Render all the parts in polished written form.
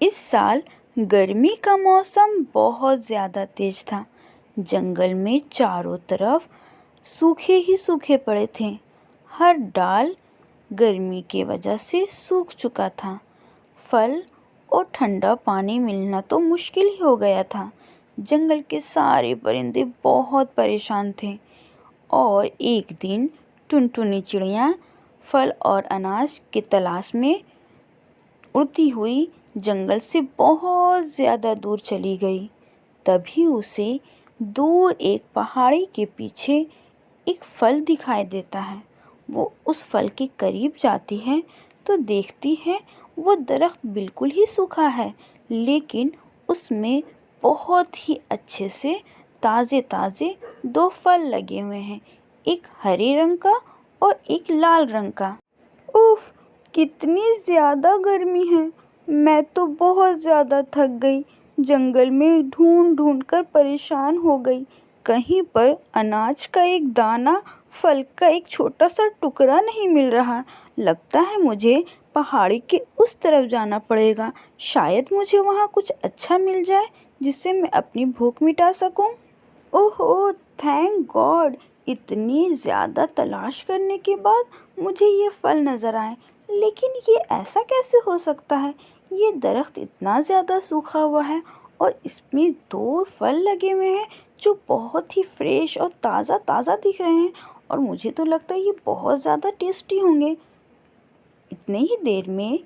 इस साल गर्मी का मौसम बहुत ज़्यादा तेज था। जंगल में चारों तरफ सूखे ही सूखे पड़े थे। हर डाल गर्मी की वजह से सूख चुका था। फल और ठंडा पानी मिलना तो मुश्किल ही हो गया था। जंगल के सारे परिंदे बहुत परेशान थे और एक दिन टुनटुनी चिड़िया फल और अनाज की तलाश में उड़ती हुई जंगल से बहुत ज़्यादा दूर चली गई। तभी उसे दूर एक पहाड़ी के पीछे एक फल दिखाई देता है। वो उस फल के करीब जाती है तो देखती है वो दरख्त बिल्कुल ही सूखा है, लेकिन उसमें बहुत ही अच्छे से ताज़े ताज़े दो फल लगे हुए हैं, एक हरे रंग का और एक लाल रंग का। उफ, कितनी ज़्यादा गर्मी है। मैं तो बहुत ज़्यादा थक गई। जंगल में ढूंढ ढूंढ कर परेशान हो गई। कहीं पर अनाज का एक दाना, फल का एक छोटा सा टुकड़ा नहीं मिल रहा। लगता है मुझे पहाड़ी के उस तरफ जाना पड़ेगा। शायद मुझे वहाँ कुछ अच्छा मिल जाए जिससे मैं अपनी भूख मिटा सकूं। ओहो, थैंक गॉड! इतनी ज़्यादा तलाश करने के बाद मुझे ये फल नज़र आए। लेकिन ये ऐसा कैसे हो सकता है? ये दरख्त इतना ज़्यादा सूखा हुआ है और इसमें दो फल लगे हुए हैं जो बहुत ही फ्रेश और ताज़ा ताज़ा दिख रहे हैं, और मुझे तो लगता है ये बहुत ज़्यादा टेस्टी होंगे। इतने ही देर में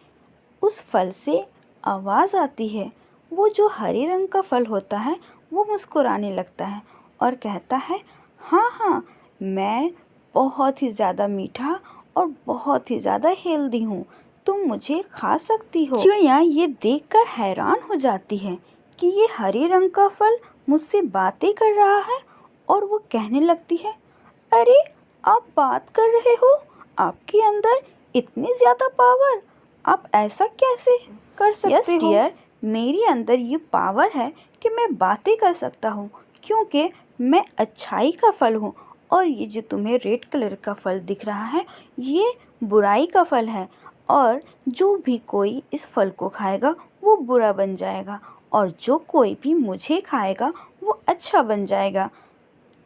उस फल से आवाज़ आती है। वो जो हरे रंग का फल होता है वो मुस्कुराने लगता है और कहता है, हाँ हाँ, मैं बहुत ही ज़्यादा मीठा और बहुत ही ज़्यादा हेल्दी हूँ, तुम मुझे खा सकती हो। चिड़िया ये देखकर हैरान हो जाती है कि ये हरे रंग का फल मुझसे बातें कर रहा है, और वो कहने लगती है, अरे आप बात कर रहे हो? आपके अंदर इतनी ज़्यादा पावर, आप ऐसा कैसे कर सकते हो? यस डियर, मेरे अंदर ये पावर है कि मैं बातें कर सकता हूँ, क्योंकि मैं अच्छाई का फल हूँ। और ये जो तुम्हें रेड कलर का फल दिख रहा है ये बुराई का फल है, और जो भी कोई इस फल को खाएगा वो बुरा बन जाएगा, और जो कोई भी मुझे खाएगा वो अच्छा बन जाएगा।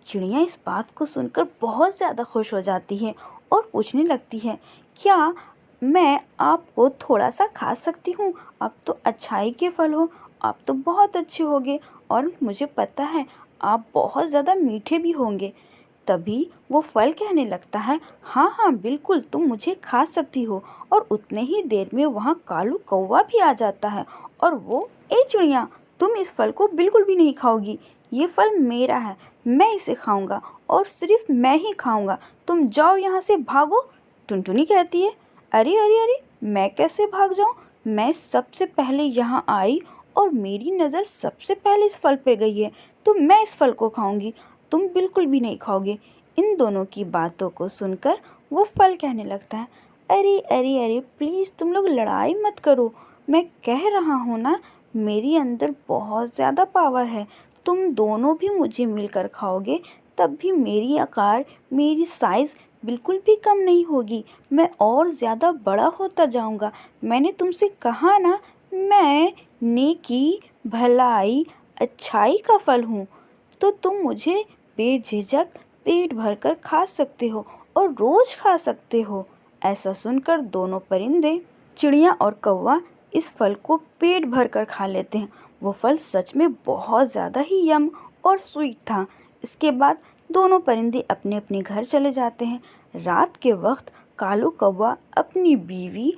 चिड़िया इस बात को सुनकर बहुत ज़्यादा खुश हो जाती है और पूछने लगती है, क्या मैं आपको थोड़ा सा खा सकती हूँ? आप तो अच्छाई के फल हो, आप तो बहुत अच्छे होगे, और मुझे पता है आप बहुत ज़्यादा मीठे भी होंगे। तभी वो फल कहने लगता है, हाँ हाँ बिल्कुल, तुम मुझे खा सकती हो। और उतने ही देर में वहाँ कालू कौवा भी आ जाता है और वो, ए चिड़िया, तुम इस फल को बिल्कुल भी नहीं खाओगी, ये फल मेरा है, मैं इसे खाऊंगा और सिर्फ मैं ही खाऊंगा, तुम जाओ यहाँ से, भागो। टुनटुनी कहती है, अरे अरे अरे, मैं कैसे भाग जाऊँ? मैं सबसे पहले यहाँ आई और मेरी नज़र सबसे पहले इस फल पे गई है, तो मैं इस फल को खाऊंगी, तुम बिल्कुल भी नहीं खाओगे। इन दोनों की बातों को सुनकर वो फल कहने लगता है, अरे अरे अरे, प्लीज़ तुम लोग लड़ाई मत करो, मैं कह रहा हूँ ना, मेरे अंदर बहुत ज़्यादा पावर है, तुम दोनों भी मुझे मिलकर खाओगे तब भी मेरी आकार, मेरी साइज़ बिल्कुल भी कम नहीं होगी, मैं और ज़्यादा बड़ा होता जाऊँगा। मैंने तुमसे कहा ना, मैं नेकी, भलाई, अच्छाई का फल हूँ, तो तुम मुझे बेझिझक पेट भरकर खा सकते हो और रोज़ खा सकते हो। ऐसा सुनकर दोनों परिंदे, चिड़िया और कौवा, इस फल को पेट भरकर खा लेते हैं। वो फल सच में बहुत ज़्यादा ही यम और स्वीट था। इसके बाद दोनों परिंदे अपने अपने घर चले जाते हैं। रात के वक्त कालू कौवा अपनी बीवी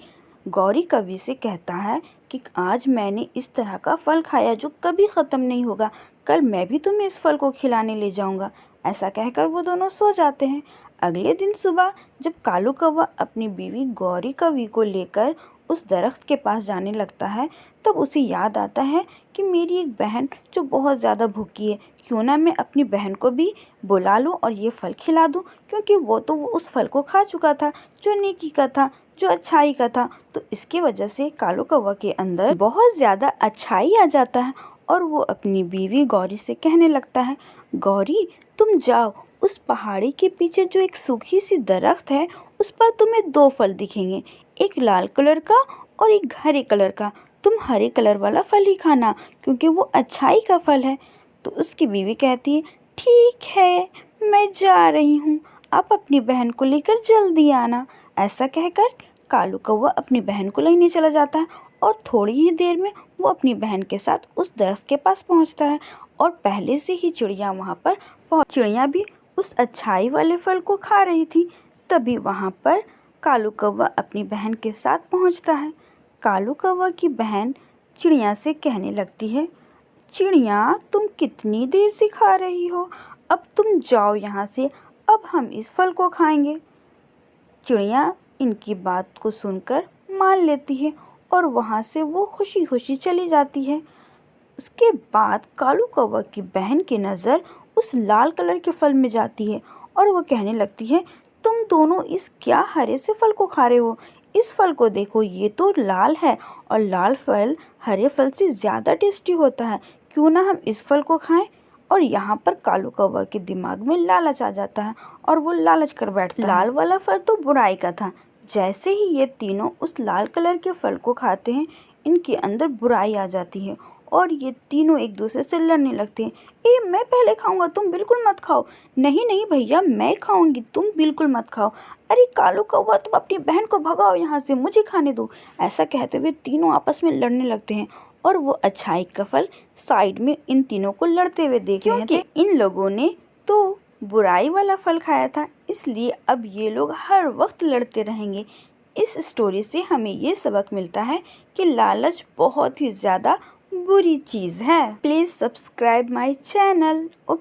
गौरी कवि से कहता है कि आज मैंने इस तरह का फल खाया जो कभी ख़त्म नहीं होगा, कल मैं भी तुम्हें इस फल को खिलाने ले जाऊंगा। ऐसा कहकर वो दोनों सो जाते हैं। अगले दिन सुबह जब कालू कौवा अपनी बीवी गौरी कवि को लेकर उस दरख्त के पास जाने लगता है, तब उसे याद आता है कि मेरी एक बहन जो बहुत ज़्यादा भूखी है, क्यों ना मैं अपनी बहन को भी बुला लूँ और ये फल खिला दूँ, क्योंकि वो उस फल को खा चुका था जो नेकी का था, जो अच्छाई का था। तो इसकी वजह से कालू कौवा के अंदर बहुत ज़्यादा अच्छाई आ जाता है और वो अपनी बीवी गौरी से कहने लगता है, गौरी तुम जाओ, उस पहाड़ी के पीछे जो एक सूखी सी दरख्त है उस पर तुम्हें दो फल दिखेंगे, एक लाल कलर का और एक हरे कलर का, तुम हरे कलर वाला फल ही खाना क्योंकि वो अच्छाई का फल है। तो उसकी बीवी कहती है ठीक है, मैं जा रही हूँ, आप अपनी बहन को लेकर जल्दी आना। ऐसा कहकर कालू कौवा अपनी बहन को लेने चला जाता है और थोड़ी ही देर में वो अपनी बहन के साथ उस दरख्त के पास पहुँचता है और पहले से ही चिड़िया वहाँ पर चिड़िया भी उस अच्छाई वाले फल को खा रही थी। तभी वहाँ पर कालू कौवा अपनी बहन के साथ पहुँचता है। कालू कौवा की बहन चिड़िया से कहने लगती है, चिड़िया तुम कितनी देर से खा रही हो, अब तुम जाओ यहाँ से, अब हम इस फल को खाएंगे। चिड़िया इनकी बात को सुनकर मान लेती है और वहाँ से वो खुशी खुशी चली जाती है। उसके बाद कालू कौवा की बहन की नज़र उस लाल कलर के फल में जाती है और वो कहने लगती है, तुम दोनों इस क्या हरे से फल को खा रहे हो, इस फल को देखो, ये तो लाल है और लाल फल हरे फल से ज़्यादा टेस्टी होता है, क्यों ना हम इस फल को खाएं। और यहाँ पर कालू कौवा के दिमाग में लालच आ जाता है और वो लालच कर बैठता है। लाल वाला फल तो बुराई का था। जैसे ही ये तीनों उस लाल कलर के फल को खाते हैं, इनके अंदर बुराई आ जाती है और ये तीनों एक दूसरे से लड़ने लगते हैं। ए मैं पहले खाऊंगा, तुम बिल्कुल मत खाओ। नहीं नहीं भैया, मैं खाऊंगी, तुम बिल्कुल मत खाओ। अरे कालू कौवा, तुम अपनी बहन को भगाओ यहाँ से, मुझे खाने दो। ऐसा कहते हुए तीनों आपस में लड़ने लगते हैं और वो अच्छाई का फल साइड में इन तीनों को लड़ते हुए देख रहे थे। इन लोगों ने तो बुराई वाला फल खाया था, इसलिए अब ये लोग हर वक्त लड़ते रहेंगे। इस स्टोरी से हमें ये सबक मिलता है कि लालच बहुत ही ज़्यादा बुरी चीज़ है। Please subscribe my channel.